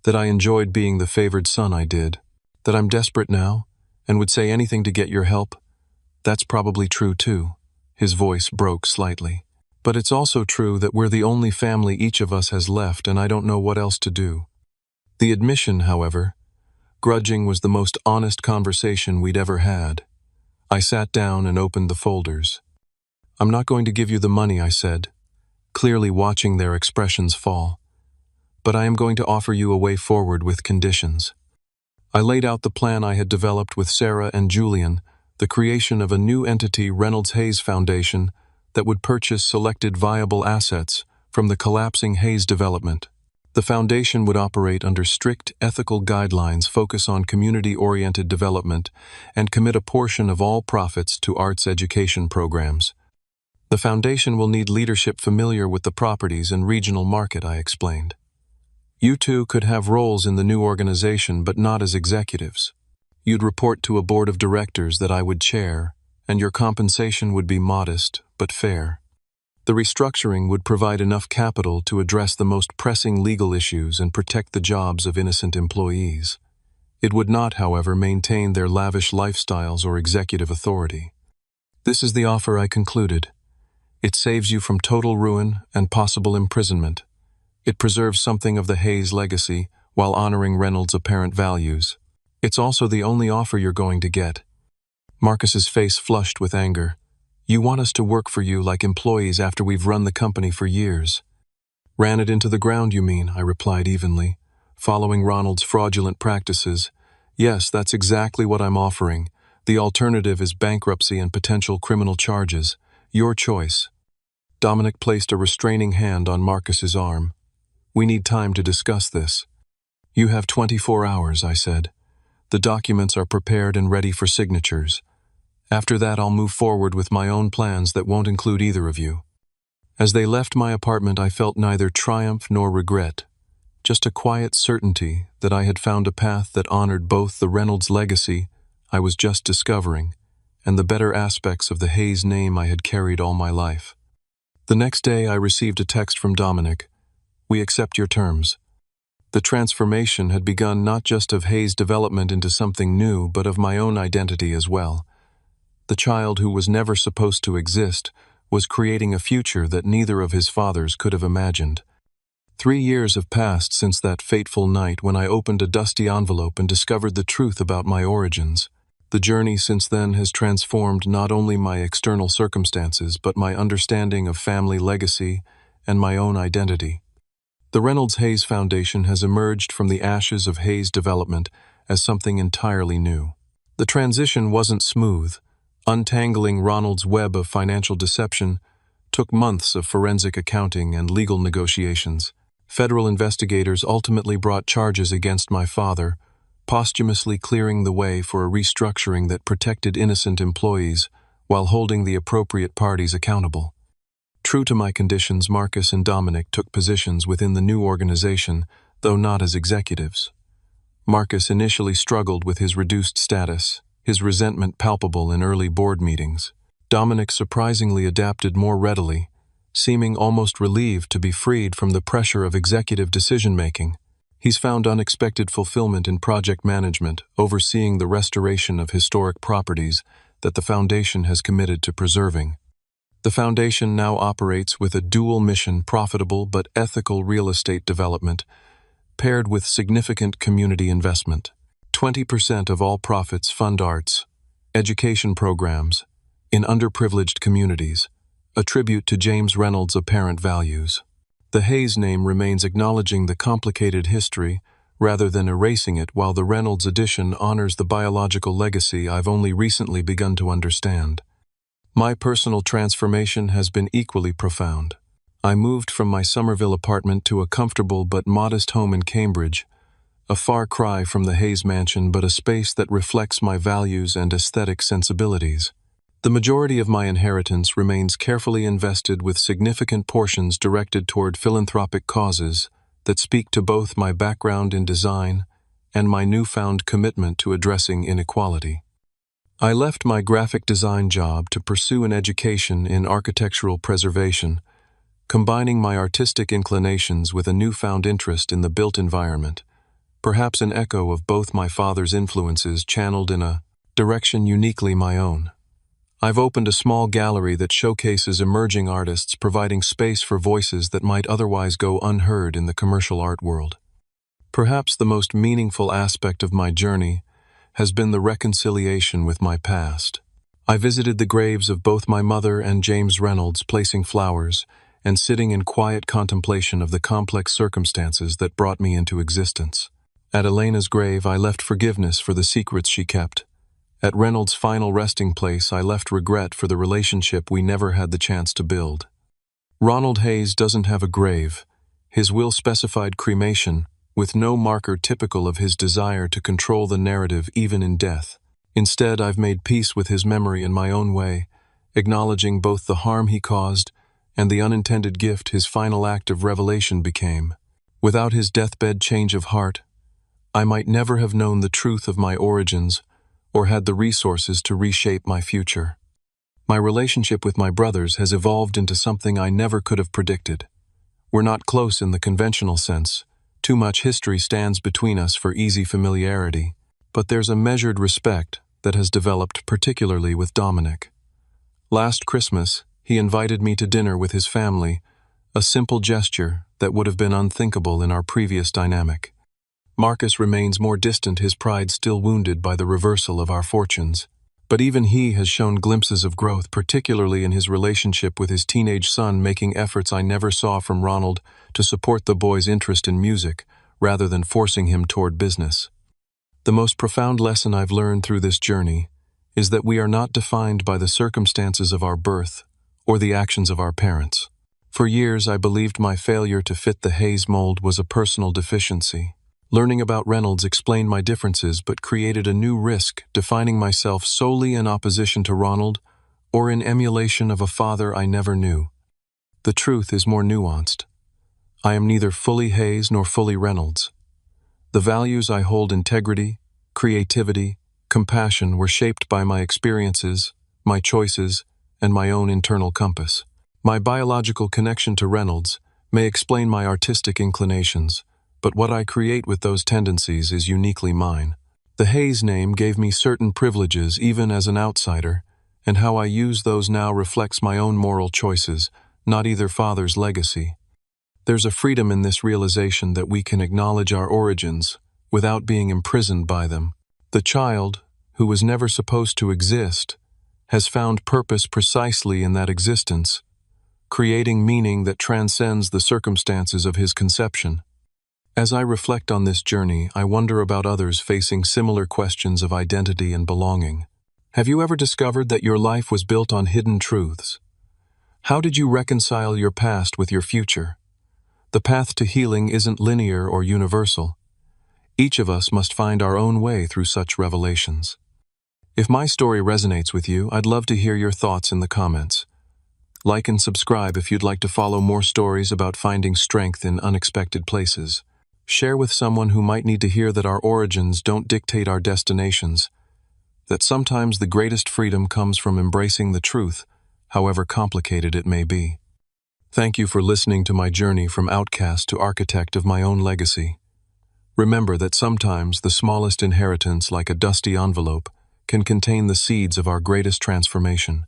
That I enjoyed being the favored son, I did. That I'm desperate now, and would say anything to get your help? That's probably true too." His voice broke slightly. "But it's also true that we're the only family each of us has left, and I don't know what else to do." The admission, however, grudging, was the most honest conversation we'd ever had. I sat down and opened the folders. "I'm not going to give you the money," I said, clearly watching their expressions fall. but I am going to offer you a way forward with conditions. I laid out the plan I had developed with Sarah and Julian, the creation of a new entity, Reynolds Hayes Foundation, that would purchase selected viable assets from the collapsing Hayes development. The foundation would operate under strict ethical guidelines, focus on community-oriented development, and commit a portion of all profits to arts education programs. The foundation will need leadership familiar with the properties and regional market, I explained. You two could have roles in the new organization, but not as executives. You'd report to a board of directors that I would chair, and your compensation would be modest but fair. The restructuring would provide enough capital to address the most pressing legal issues and protect the jobs of innocent employees. It would not, however, maintain their lavish lifestyles or executive authority. This is the offer I concluded. It saves you from total ruin and possible imprisonment. It preserves something of the Hayes legacy while honoring Reynolds' apparent values. It's also the only offer you're going to get. Marcus's face flushed with anger. You want us to work for you like employees after we've run the company for years. Ran it into the ground, you mean, I replied evenly. Following Ronald's fraudulent practices. Yes, that's exactly what I'm offering. The alternative is bankruptcy and potential criminal charges. Your choice. Dominic placed a restraining hand on Marcus's arm. We need time to discuss this. You have 24 hours, I said. The documents are prepared and ready for signatures. After that, I'll move forward with my own plans that won't include either of you. As they left my apartment, I felt neither triumph nor regret, just a quiet certainty that I had found a path that honored both the Reynolds legacy I was just discovering and the better aspects of the Hayes name I had carried all my life. The next day, I received a text from Dominic. We accept your terms. The transformation had begun not just of Hayes' development into something new, but of my own identity as well. The child who was never supposed to exist was creating a future that neither of his fathers could have imagined. 3 years have passed since that fateful night when I opened a dusty envelope and discovered the truth about my origins. The journey since then has transformed not only my external circumstances, but my understanding of family legacy and my own identity. The Reynolds Hayes Foundation has emerged from the ashes of Hayes development as something entirely new. The transition wasn't smooth. Untangling Ronald's web of financial deception took months of forensic accounting and legal negotiations. Federal investigators ultimately brought charges against my father, posthumously clearing the way for a restructuring that protected innocent employees while holding the appropriate parties accountable. True to my conditions, Marcus and Dominic took positions within the new organization, though not as executives. Marcus initially struggled with his reduced status, his resentment palpable in early board meetings. Dominic surprisingly adapted more readily, seeming almost relieved to be freed from the pressure of executive decision-making. He's found unexpected fulfillment in project management, overseeing the restoration of historic properties that the foundation has committed to preserving. The foundation now operates with a dual mission: profitable but ethical real estate development, paired with significant community investment. 20% of all profits fund arts, education programs, in underprivileged communities, a tribute to James Reynolds' apparent values. The Hayes name remains, acknowledging the complicated history rather than erasing it, while the Reynolds addition honors the biological legacy I've only recently begun to understand. My personal transformation has been equally profound. I moved from my Somerville apartment to a comfortable but modest home in Cambridge, a far cry from the Hayes mansion, but a space that reflects my values and aesthetic sensibilities. The majority of my inheritance remains carefully invested, with significant portions directed toward philanthropic causes that speak to both my background in design and my newfound commitment to addressing inequality. I left my graphic design job to pursue an education in architectural preservation, combining my artistic inclinations with a newfound interest in the built environment, perhaps an echo of both my father's influences channeled in a direction uniquely my own. I've opened a small gallery that showcases emerging artists, providing space for voices that might otherwise go unheard in the commercial art world. Perhaps the most meaningful aspect of my journey has been the reconciliation with my past. I visited the graves of both my mother and James Reynolds, placing flowers and sitting in quiet contemplation of the complex circumstances that brought me into existence. At Elena's grave, I left forgiveness for the secrets she kept. At Reynolds' final resting place, I left regret for the relationship we never had the chance to build. Ronald Hayes doesn't have a grave. His will specified cremation, with no marker typical of his desire to control the narrative even in death. Instead, I've made peace with his memory in my own way, acknowledging both the harm he caused and the unintended gift his final act of revelation became. Without his deathbed change of heart, I might never have known the truth of my origins or had the resources to reshape my future. My relationship with my brothers has evolved into something I never could have predicted. We're not close in the conventional sense. Too much history stands between us for easy familiarity, but there's a measured respect that has developed particularly with Dominic. Last Christmas, he invited me to dinner with his family, a simple gesture that would have been unthinkable in our previous dynamic. Marcus remains more distant, his pride still wounded by the reversal of our fortunes. But even he has shown glimpses of growth, particularly in his relationship with his teenage son, making efforts I never saw from Ronald to support the boy's interest in music, rather than forcing him toward business. The most profound lesson I've learned through this journey is that we are not defined by the circumstances of our birth or the actions of our parents. For years, I believed my failure to fit the Hayes mold was a personal deficiency. Learning about Reynolds explained my differences but created a new risk, defining myself solely in opposition to Ronald or in emulation of a father I never knew. The truth is more nuanced. I am neither fully Hayes nor fully Reynolds. The values I hold, integrity, creativity, compassion, were shaped by my experiences, my choices, and my own internal compass. My biological connection to Reynolds may explain my artistic inclinations, but what I create with those tendencies is uniquely mine. The Hayes name gave me certain privileges even as an outsider, and how I use those now reflects my own moral choices, not either father's legacy. There's a freedom in this realization that we can acknowledge our origins without being imprisoned by them. The child, who was never supposed to exist, has found purpose precisely in that existence, creating meaning that transcends the circumstances of his conception. As I reflect on this journey, I wonder about others facing similar questions of identity and belonging. Have you ever discovered that your life was built on hidden truths? How did you reconcile your past with your future? The path to healing isn't linear or universal. Each of us must find our own way through such revelations. If my story resonates with you, I'd love to hear your thoughts in the comments. Like and subscribe if you'd like to follow more stories about finding strength in unexpected places. Share with someone who might need to hear that our origins don't dictate our destinations, that sometimes the greatest freedom comes from embracing the truth, however complicated it may be. Thank you for listening to my journey from outcast to architect of my own legacy. Remember that sometimes the smallest inheritance, like a dusty envelope, can contain the seeds of our greatest transformation.